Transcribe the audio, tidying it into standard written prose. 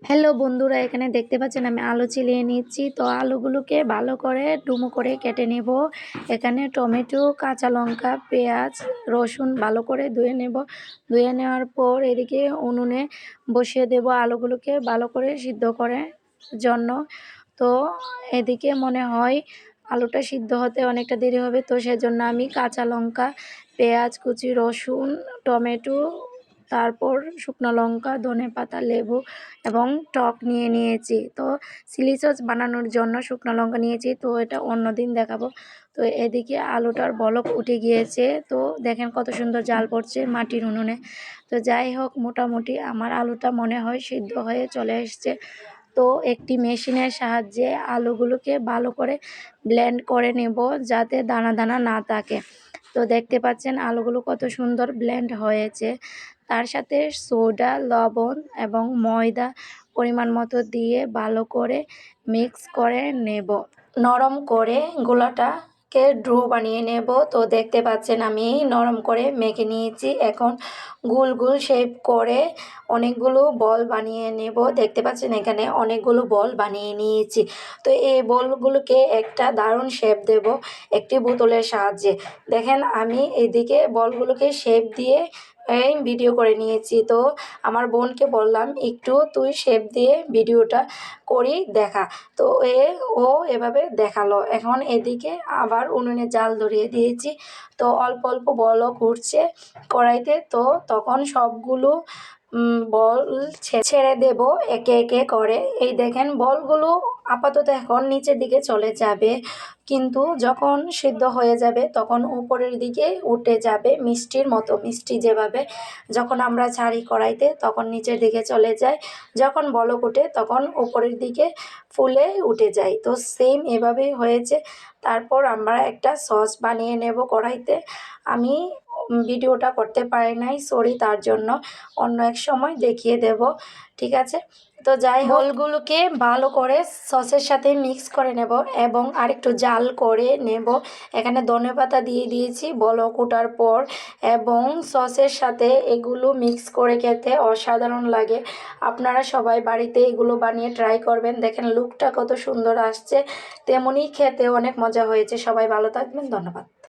Hello বন্ধুরা, এখানে দেখতে পাচ্ছেন আমি আলু চিলিয়ে নিচ্ছি। তো আলুগুলোকে ভালো করে ডুমো করে কেটে নেব। এখানে টমেটো, কাঁচা লঙ্কা, পেঁয়াজ, রসুন ভালো করে ধুয়ে নেব। ধুয়ে নেওয়ার পর এদিকে উনুনে বসিয়ে দেব আলুগুলোকে ভালো করে সিদ্ধ করে জন্য। তো এদিকে মনে হয় আলুটা সিদ্ধ হতে অনেকটা দেরি হবে, তো সেজন্য আমি কাঁচা লঙ্কা, পেঁয়াজ কুচি, রসুন, টমেটো, তারপর শুকনো লঙ্কা, ধনেপাতা, লেবু এবং টক নিয়ে নিয়েছি। তো চিলি সস বানানোর জন্য শুকনো লঙ্কা নিয়েছি, তো এটা অন্য দিন দেখাবো। তো এদিকে আলুটার বলক উঠে গিয়েছে, তো দেখেন কত সুন্দর জাল পড়ছে মাটির উনুনে। তো যাই হোক, মোটামুটি আমার আলুটা মনে হয় সিদ্ধ হয়ে চলে এসছে। তো একটি মেশিনের সাহায্যে আলুগুলোকে ভালো করে ব্লেন্ড করে নেব, যাতে দানা দানা না থাকে। তো দেখতে পাচ্ছেন আলুগুলো কত সুন্দর ব্লেন্ড হয়েছে। তার সাথে সোডা, লবণ এবং ময়দা পরিমাণ মতো দিয়ে ভালো করে মিক্স করে নেব। নরম করে গোলাটাকে ড্রো বানিয়ে নেব। তো দেখতে পাচ্ছেন আমি নরম করে মেখে নিয়েছি। এখন গোল গোল শেপ করে অনেকগুলো বল বানিয়ে নেব। দেখতে পাচ্ছেন এখানে অনেকগুলো বল বানিয়ে নিয়েছি। তো এই বলগুলোকে একটা দারুণ শেপ দেব একটি বোতলের সাহায্যে। দেখেন আমি এদিকে বলগুলোকে শেপ দিয়ে এই ভিডিও করে নিয়েছি। তো আমার বোনকে বললাম, একটু তুই শেপ দিয়ে ভিডিওটা করি দেখা। তো ও এভাবে দেখালো। এখন এদিকে আবার উনুনে জাল ধরিয়ে দিয়েছি। তো অল্প অল্প বলও ঘুরছে কড়াইতে। তো তখন সবগুলো বল ছেড়ে দেব একে একে করে। এই দেখেন বলগুলো আপাতত এখন নিচের দিকে চলে যাবে, কিন্তু যখন সিদ্ধ হয়ে যাবে তখন উপরের দিকে উঠে যাবে, মিষ্টির মতো। মিষ্টি যেভাবে যখন আমরা ছাড়ি কড়াইতে তখন নিচের দিকে চলে যায়, যখন বলক ওঠে তখন উপরের দিকে ফুলে উঠে যায়। তো সেম এভাবেই হয়েছে। তারপর আমরা একটা সস বানিয়ে নেব কড়াইতে। আমি ভিডিওটা করতে পারি নাই, সরি তার জন্য। অন্য এক সময় দেখিয়ে দেব, ঠিক আছে? তো যাই হোক, বলগুলোকে ভালো করে সসের সাথে মিক্স করে নেব এবং আরেকটু জাল করে নেব। এখানে ধনেপাতা দিয়ে দিয়েছি বলক ওঠার পর, এবং সসের সাথে এগুলো মিক্স করে খেতে অসাধারণ লাগে। আপনারা সবাই বাড়িতে এগুলো বানিয়ে ট্রাই করবেন। দেখেন লুকটা কত সুন্দর আসছে, তেমনি খেতে অনেক মজা হয়েছে। সবাই ভালো থাকবেন, ধন্যবাদ।